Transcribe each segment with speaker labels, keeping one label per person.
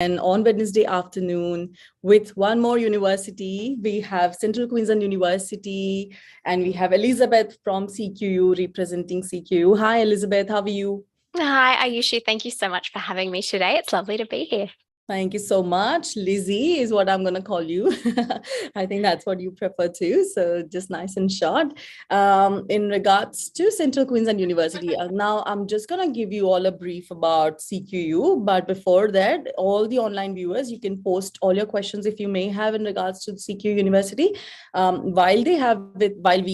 Speaker 1: on Wednesday afternoon with one more university. We have Central Queensland University, and we have Elizabeth from CQU representing CQU. Hi, Elizabeth, how are you?
Speaker 2: Hi, Aayushi. Thank you so much for having me today. It's lovely to be here.
Speaker 1: Thank you so much. Lizzie is what I'm going to call you. I think that's what you prefer too. So just nice and short. In regards to Central Queensland University, now I'm just going to give you all a brief about CQU. But before that, all the online viewers, you can post all your questions if you may have in regards to CQU University. While we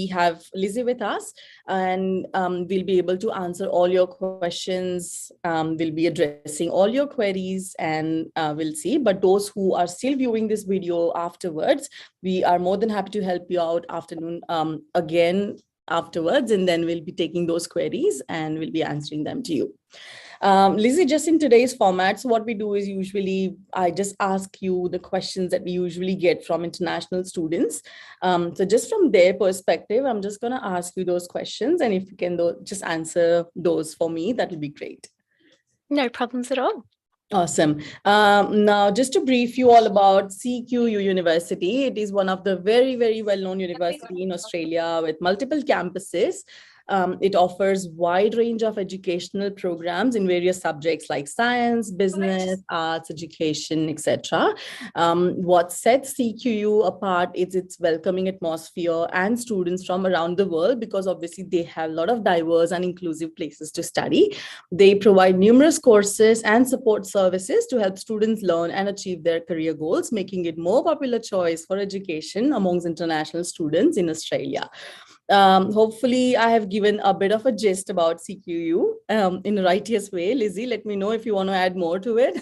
Speaker 1: have Lizzie with us, and we'll be able to answer all your questions. We'll be addressing all your queries, and we'll see. But those who are still viewing this video afterwards, we are more than happy to help you out again afterwards, and then we'll be taking those queries and we'll be answering them to you. Lizzie, just in today's format, so what we do is usually I just ask you the questions that we usually get from international students. So just from their perspective, I'm just going to ask you those questions, and if you can just answer those for me, that would be great.
Speaker 2: No problems at all.
Speaker 1: Awesome. Now, just to brief you all about CQU University, it is one of the very, very well-known university in Australia with multiple campuses. It offers wide range of educational programs in various subjects like science, business, arts, education, etc. What sets CQU apart is its welcoming atmosphere and students from around the world, because obviously they have a lot of diverse and inclusive places to study. They provide numerous courses and support services to help students learn and achieve their career goals, making it more popular choice for education amongst international students in Australia. Hopefully I have given a bit of a gist about CQU in a righteous way. Lizzie, let me know if you want to add more to it.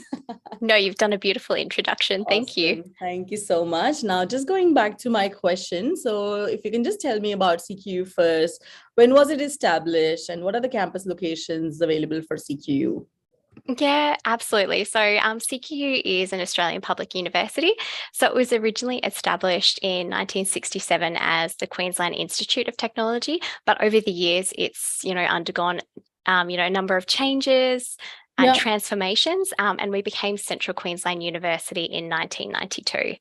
Speaker 2: No, you've done a beautiful introduction. Thank
Speaker 1: Awesome.
Speaker 2: you.
Speaker 1: Thank you so much. Now, just going back to my question. So if you can just tell me about CQU first, when was it established and what are the campus locations available for CQU?
Speaker 2: Yeah, absolutely. So CQU is an Australian public university. So it was originally established in 1967 as the Queensland Institute of Technology, but over the years it's, undergone, a number of changes and transformations, and we became Central Queensland University in 1992.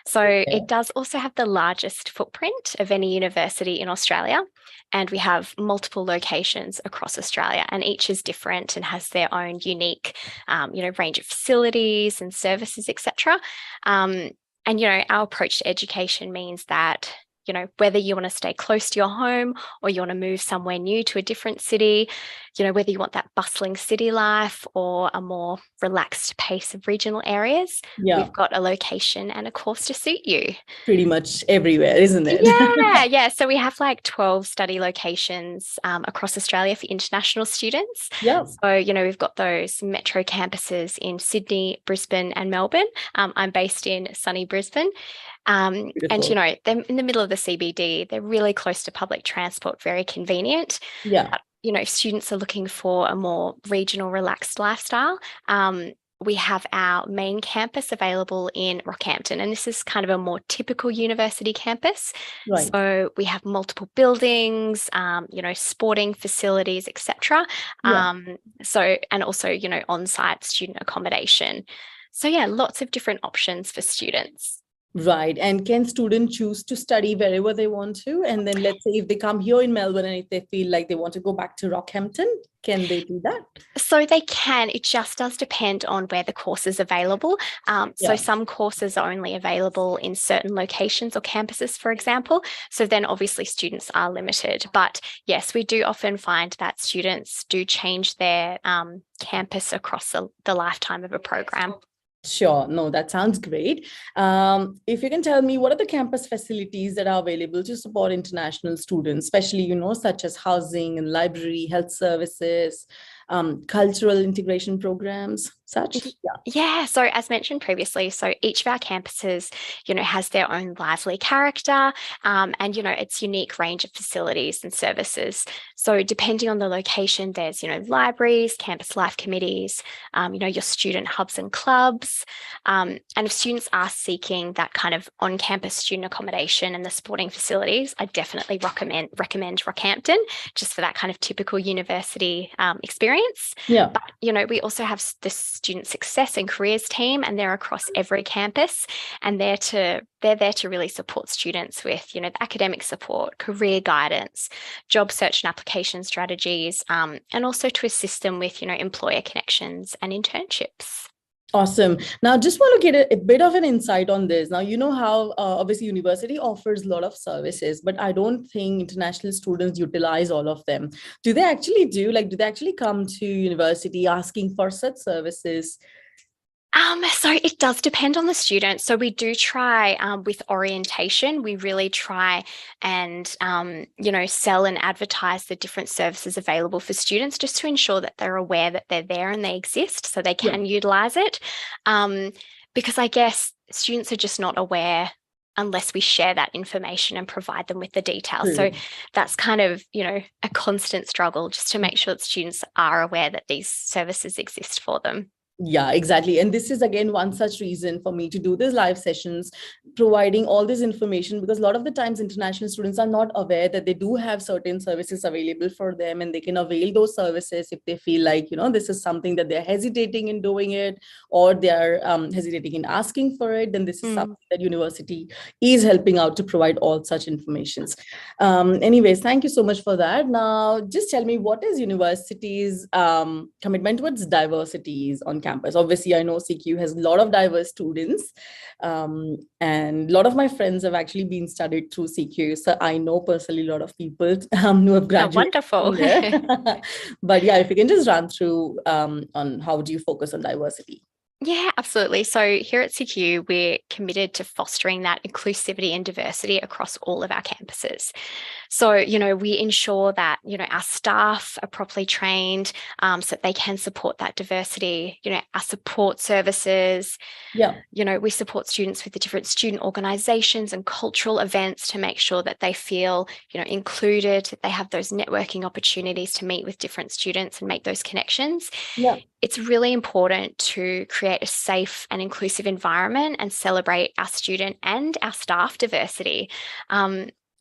Speaker 2: So it does also have the largest footprint of any university in Australia, and we have multiple locations across Australia, and each is different and has their own unique, range of facilities and services, etc. And our approach to education means that whether you want to stay close to your home or you want to move somewhere new to a different city, whether you want that bustling city life or a more relaxed pace of regional areas, we've got a location and a course to suit you.
Speaker 1: Pretty much everywhere, isn't it?
Speaker 2: Yeah. So we have like 12 study locations across Australia for international students.
Speaker 1: Yeah.
Speaker 2: So, we've got those metro campuses in Sydney, Brisbane and Melbourne. I'm based in sunny Brisbane. And, they're in the middle of the CBD. They're really close to public transport, very convenient.
Speaker 1: Yeah.
Speaker 2: If students are looking for a more regional, relaxed lifestyle, we have our main campus available in Rockhampton, and this is kind of a more typical university campus. Right. So we have multiple buildings, sporting facilities, etc. And also, on-site student accommodation. So lots of different options for students.
Speaker 1: Right. And can students choose to study wherever they want to? And then let's say if they come here in Melbourne and if they feel like they want to go back to Rockhampton, can they do that?
Speaker 2: So they can. It just does depend on where the course is available. So some courses are only available in certain locations or campuses, for example. So then obviously students are limited. But yes, we do often find that students do change their campus across the lifetime of a program.
Speaker 1: Sure. No, that sounds great. If you can tell me, what are the campus facilities that are available to support international students, especially, such as housing and library, health services, cultural integration programs, such?
Speaker 2: Yeah. So as mentioned previously, so each of our campuses, has their own lively character, and, its unique range of facilities and services. So depending on the location, there's, libraries, campus life committees, your student hubs and clubs. And if students are seeking that kind of on-campus student accommodation and the sporting facilities, I definitely recommend Rockhampton, just for that kind of typical university experience. experience.
Speaker 1: Yeah.
Speaker 2: But, we also have the student success and careers team, and they're across every campus, and they're there to really support students with, the academic support, career guidance, job search and application strategies, and also to assist them with, employer connections and internships.
Speaker 1: Awesome. Now, just want to get a bit of an insight on this. Now, you know how obviously university offers a lot of services, but I don't think international students utilize all of them. Do they actually do they actually come to university asking for such services?
Speaker 2: So it does depend on the student. So we do try with orientation, we really try and, sell and advertise the different services available for students, just to ensure that they're aware that they're there and they exist so they can utilize it. Because I guess students are just not aware unless we share that information and provide them with the details. So that's kind of, a constant struggle just to make sure that students are aware that these services exist for them.
Speaker 1: Yeah, exactly. And this is again one such reason for me to do these live sessions, providing all this information, because a lot of the times international students are not aware that they do have certain services available for them, and they can avail those services if they feel like, this is something that they're hesitating in doing it, or they're hesitating in asking for it. Then this is something that university is helping out to provide all such informations. Anyways, thank you so much for that. Now, just tell me, what is university's commitment towards diversities on campus? Obviously, I know CQ has a lot of diverse students, and a lot of my friends have actually been studied through CQ. So I know personally a lot of people who have graduated.
Speaker 2: Wonderful.
Speaker 1: But yeah, if you can just run through on how do you focus on diversity?
Speaker 2: Yeah, absolutely. So here at CQ, we're committed to fostering that inclusivity and diversity across all of our campuses. So, we ensure that, our staff are properly trained so that they can support that diversity, our support services.
Speaker 1: Yeah.
Speaker 2: We support students with the different student organizations and cultural events to make sure that they feel, included, that they have those networking opportunities to meet with different students and make those connections.
Speaker 1: Yeah.
Speaker 2: It's really important to create a safe and inclusive environment and celebrate our student and our staff diversity.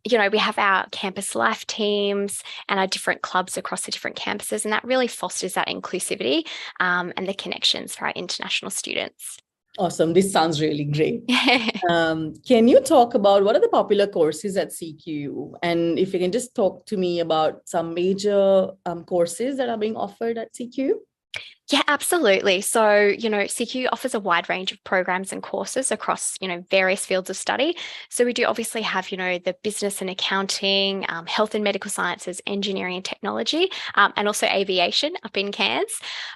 Speaker 2: We have our campus life teams and our different clubs across the different campuses, and that really fosters that inclusivity and the connections for our international students.
Speaker 1: Awesome. This sounds really great. Can you talk about what are the popular courses at CQ? And if you can just talk to me about some major courses that are being offered at CQ?
Speaker 2: Yeah, absolutely. So, CQ offers a wide range of programs and courses across, various fields of study. So we do obviously have, the business and accounting, health and medical sciences, engineering and technology, and also aviation up in Cairns.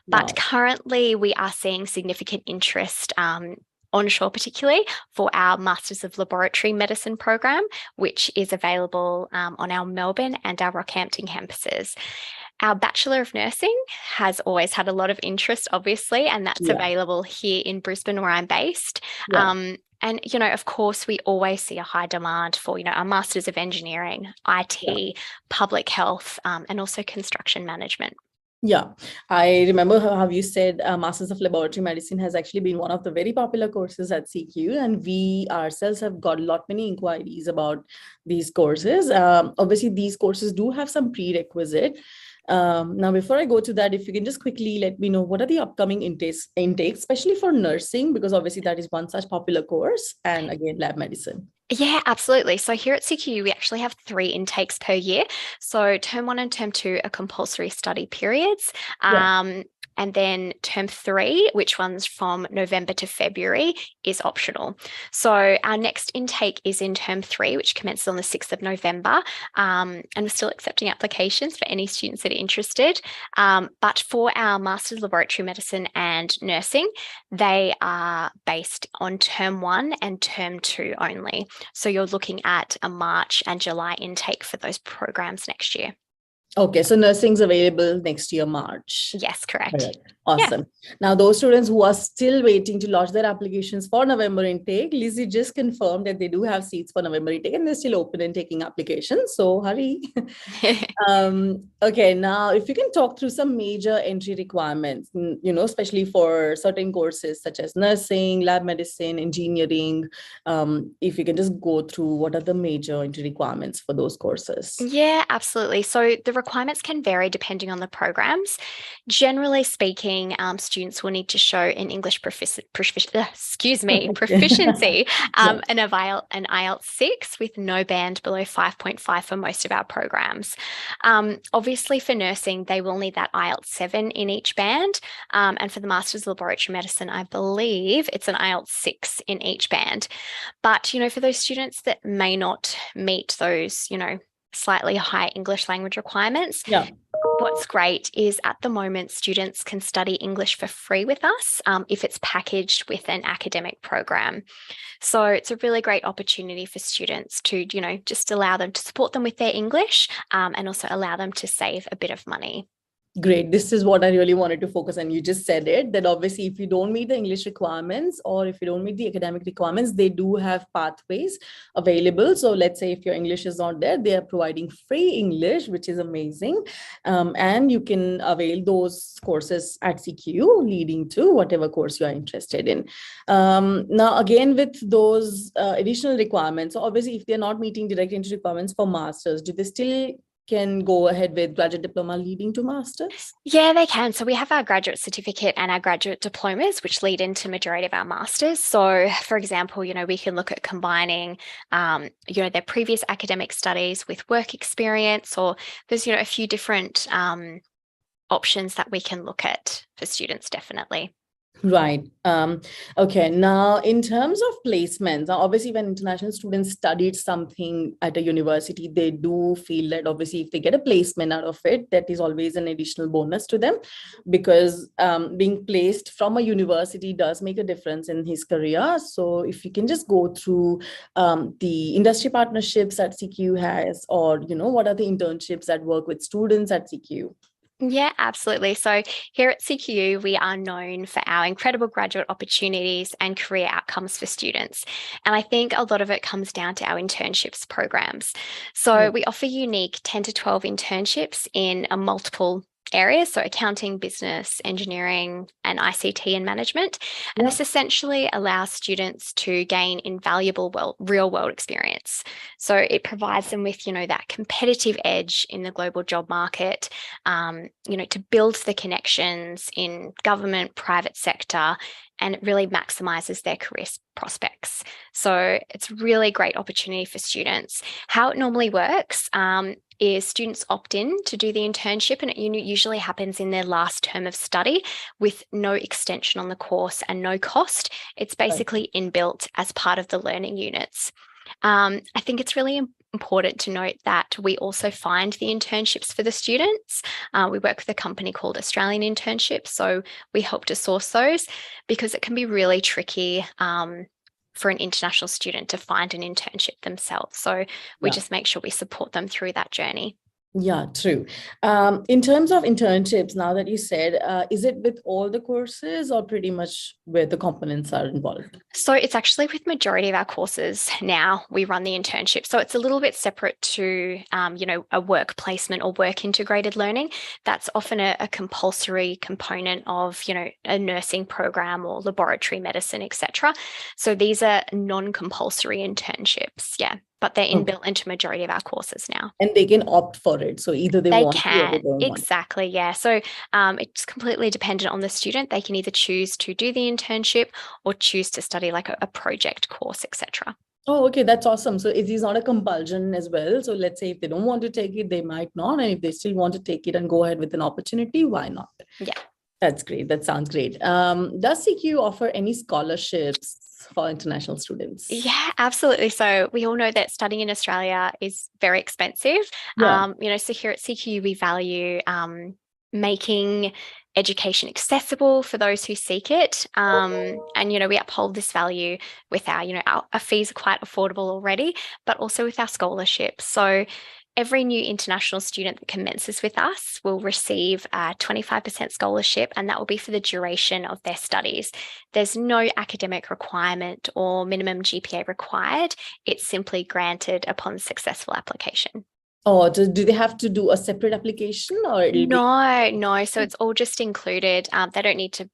Speaker 2: But currently we are seeing significant interest onshore, particularly for our Masters of Laboratory Medicine program, which is available on our Melbourne and our Rockhampton campuses. Our Bachelor of Nursing has always had a lot of interest, obviously, and that's available here in Brisbane, where I'm based. And, of course, we always see a high demand for, our Masters of Engineering, IT, public health, and also construction management.
Speaker 1: Yeah, I remember how you said Masters of Laboratory Medicine has actually been one of the very popular courses at CQ, and we ourselves have got many inquiries about these courses. Obviously, these courses do have some prerequisite. Now, before I go to that, if you can just quickly let me know what are the upcoming intakes, especially for nursing, because obviously that is one such popular course, and again, lab medicine.
Speaker 2: Yeah, absolutely. So here at CQU, we actually have 3 intakes per year. So term 1 and term 2 are compulsory study periods. And then term 3, which one's from November to February, is optional. So our next intake is in term 3, which commences on the 6th of November. And we're still accepting applications for any students that are interested. But for our Masters of Laboratory Medicine and Nursing, they are based on term 1 and term 2 only. So you're looking at a March and July intake for those programs next year.
Speaker 1: Okay, so nursing's available next year, March.
Speaker 2: Yes, correct.
Speaker 1: Correct. Awesome. Yeah. Now, those students who are still waiting to lodge their applications for November intake, Lizzie just confirmed that they do have seats for November intake and they're still open and taking applications. So hurry. Okay, now if you can talk through some major entry requirements, especially for certain courses such as nursing, lab medicine, engineering, if you can just go through what are the major entry requirements for those courses.
Speaker 2: Yeah, absolutely. So the requirements can vary depending on the programs. Generally speaking, students will need to show an English proficiency,
Speaker 1: Yeah.
Speaker 2: an IELTS 6 with no band below 5.5 for most of our programs. Obviously, for nursing, they will need that IELTS 7 in each band. And for the Masters of Laboratory Medicine, I believe it's an IELTS 6 in each band. But, for those students that may not meet those, slightly high English language requirements,
Speaker 1: Yeah.
Speaker 2: what's great is at the moment, students can study English for free with us if it's packaged with an academic program. So it's a really great opportunity for students to, just allow them to support them with their English and also allow them to save a bit of money.
Speaker 1: Great. This is what I really wanted to focus on. You just said it, that obviously if you don't meet the English requirements or if you don't meet the academic requirements, they do have pathways available. So let's say if your English is not there, they are providing free English, which is amazing. And you can avail those courses at CQU, leading to whatever course you are interested in. Now, again, with those additional requirements, so obviously if they're not meeting direct entry requirements for masters, do they still can go ahead with graduate diploma leading to masters?
Speaker 2: Yeah, they can. So we have our graduate certificate and our graduate diplomas, which lead into majority of our masters. So for example, we can look at combining, their previous academic studies with work experience, or there's, a few different options that we can look at for students, definitely.
Speaker 1: Right. Okay. Now, in terms of placements, obviously, when international students studied something at a university, they do feel that obviously, if they get a placement out of it, that is always an additional bonus to them, because being placed from a university does make a difference in his career. So, if you can just go through the industry partnerships that CQ has, or what are the internships that work with students at CQ?
Speaker 2: Yeah, absolutely. So here at CQU, we are known for our incredible graduate opportunities and career outcomes for students. And I think a lot of it comes down to our internships programs. So we offer unique 10 to 12 internships in multiple areas, so accounting, business, engineering, and ICT and management. And this essentially allows students to gain invaluable real world experience. So it provides them with, that competitive edge in the global job market, to build the connections in government, private sector, and it really maximizes their career prospects. So it's a really great opportunity for students. How it normally works is students opt in to do the internship, and it usually happens in their last term of study with no extension on the course and no cost. It's basically inbuilt as part of the learning units. I think it's really important to note that we also find the internships for the students. We work with a company called Australian Internships, so we help to source those because it can be really tricky for an international student to find an internship themselves. So we just make sure we support them through that journey.
Speaker 1: Yeah, true. In terms of internships, now that you said, is it with all the courses or pretty much where the components are involved?
Speaker 2: So it's actually with majority of our courses now we run the internship. So it's a little bit separate to, a work placement or work integrated learning. That's often a compulsory component of, a nursing program or laboratory medicine, etc. So these are non-compulsory internships. Yeah. But they're inbuilt into majority of our courses now.
Speaker 1: And they can opt for it. So either they want to or they don't want.
Speaker 2: Exactly, yeah. So it's completely dependent on the student. They can either choose to do the internship or choose to study like a project course, etc.
Speaker 1: Oh, okay. That's awesome. So it is not a compulsion as well. So let's say if they don't want to take it, they might not. And if they still want to take it and go ahead with an opportunity, why not?
Speaker 2: Yeah.
Speaker 1: That's great. That sounds great. Does CQ offer any scholarships for international students?
Speaker 2: Yeah, absolutely. So we all know that studying in Australia is very expensive.
Speaker 1: Yeah.
Speaker 2: So here at CQU, we value making education accessible for those who seek it. And, we uphold this value with our fees are quite affordable already, but also with our scholarships. So every new international student that commences with us will receive a 25% scholarship, and that will be for the duration of their studies. There's no academic requirement or minimum GPA required. It's simply granted upon successful application.
Speaker 1: Oh, do they have to do a separate application or?
Speaker 2: No. So it's all just included. They don't need to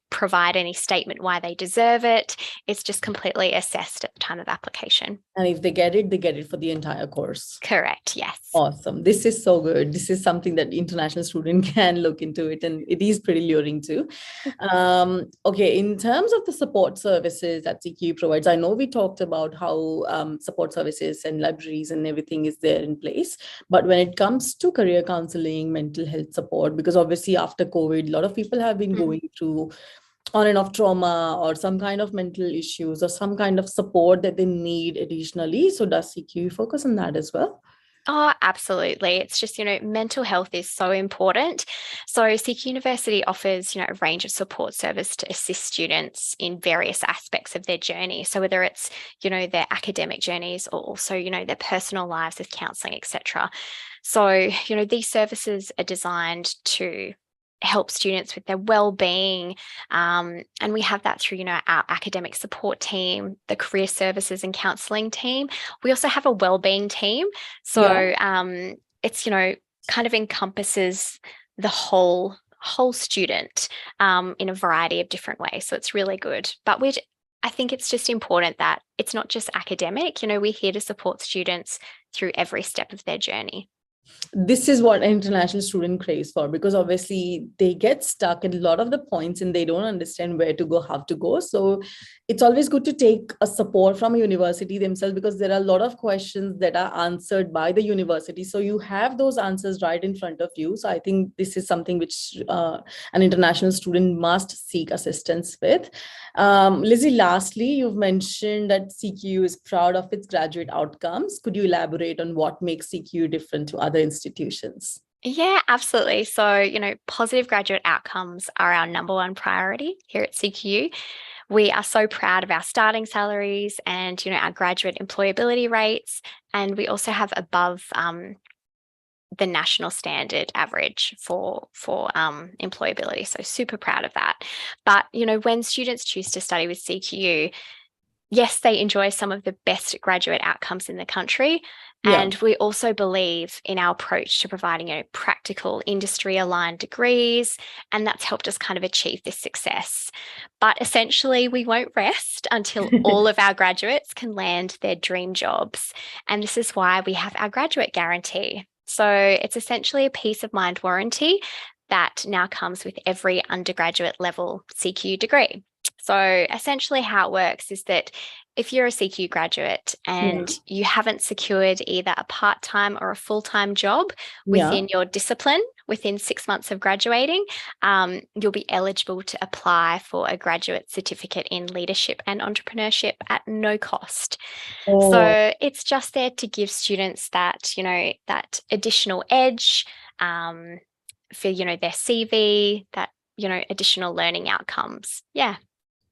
Speaker 2: provide any statement why they deserve it. It's just completely assessed at the time of application.
Speaker 1: And if they get it for the entire course.
Speaker 2: Correct, yes.
Speaker 1: Awesome. This is so good. This is something that international student can look into it, and it is pretty luring too. Okay, in terms of the support services that CQU provides, I know we talked about how support services and libraries and everything is there in place. But when it comes to career counseling, mental health support, because obviously after COVID, a lot of people have been going through on and off trauma or some kind of mental issues or some kind of support that they need additionally. So does CQU focus on that as well?
Speaker 2: Oh, absolutely. It's just, mental health is so important. So CQ University offers, a range of support service to assist students in various aspects of their journey. So whether it's, their academic journeys or also, their personal lives with counselling, etc. So, these services are designed to help students with their well-being, and we have that through our academic support team, the career services and counselling team. We also have a well-being team, so it's kind of encompasses the whole student in a variety of different ways, so it's really good. But I think it's just important that it's not just academic. We're here to support students through every step of their journey.
Speaker 1: This is what an international student craves for, because obviously they get stuck at a lot of the points and they don't understand where to go, how to go. So it's always good to take a support from a university themselves, because there are a lot of questions that are answered by the university. So you have those answers right in front of you. So I think this is something which an international student must seek assistance with. Lizzie, lastly, you've mentioned that CQU is proud of its graduate outcomes. Could you elaborate on what makes CQU different to other institutions?
Speaker 2: Yeah, absolutely. So, positive graduate outcomes are our number one priority here at CQU. We are so proud of our starting salaries and, our graduate employability rates. And we also have above the national standard average for employability. So super proud of that. But, when students choose to study with CQU, yes, they enjoy some of the best graduate outcomes in the country. Yeah. And we also believe in our approach to providing, practical industry-aligned degrees, and that's helped us kind of achieve this success. But essentially, we won't rest until all of our graduates can land their dream jobs. And this is why we have our graduate guarantee. So it's essentially a peace of mind warranty that now comes with every undergraduate level CQU degree. So essentially how it works is that if you're a CQ graduate and you haven't secured either a part-time or a full-time job within your discipline within 6 months of graduating, you'll be eligible to apply for a graduate certificate in leadership and entrepreneurship at no cost. So it's just there to give students that, that additional edge for, their CV, that, additional learning outcomes. Yeah.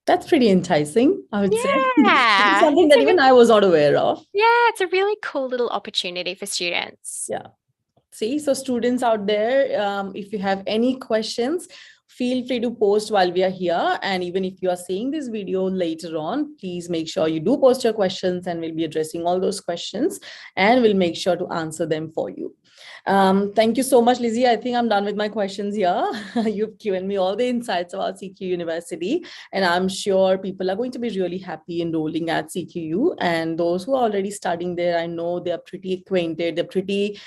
Speaker 1: That's pretty enticing, I would say.
Speaker 2: Yeah.
Speaker 1: Something that even I was not aware of.
Speaker 2: Yeah, it's a really cool little opportunity for students.
Speaker 1: Yeah. See, so students out there, if you have any questions, feel free to post while we are here. And even if you are seeing this video later on, please make sure you do post your questions, and we'll be addressing all those questions and we'll make sure to answer them for you. Thank you so much, Lizzie. I think I'm done with my questions here. You've given me all the insights about CQ University, and I'm sure people are going to be really happy enrolling at CQU. And those who are already studying there, I know they're pretty acquainted, they're pretty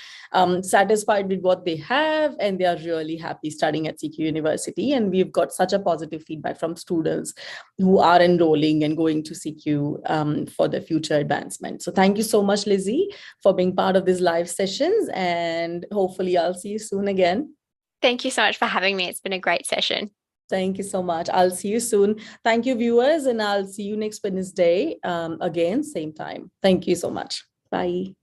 Speaker 1: satisfied with what they have, and they are really happy studying at CQ University. And we've got such a positive feedback from students who are enrolling and going to CQ for their future advancement. So thank you so much, Lizzie, for being part of these live sessions, and hopefully I'll see you soon again.
Speaker 2: Thank you so much for having me. It's been a great session.
Speaker 1: Thank you so much. I'll see you soon. Thank you, viewers, and I'll see you next Wednesday again, same time. Thank you so much. Bye.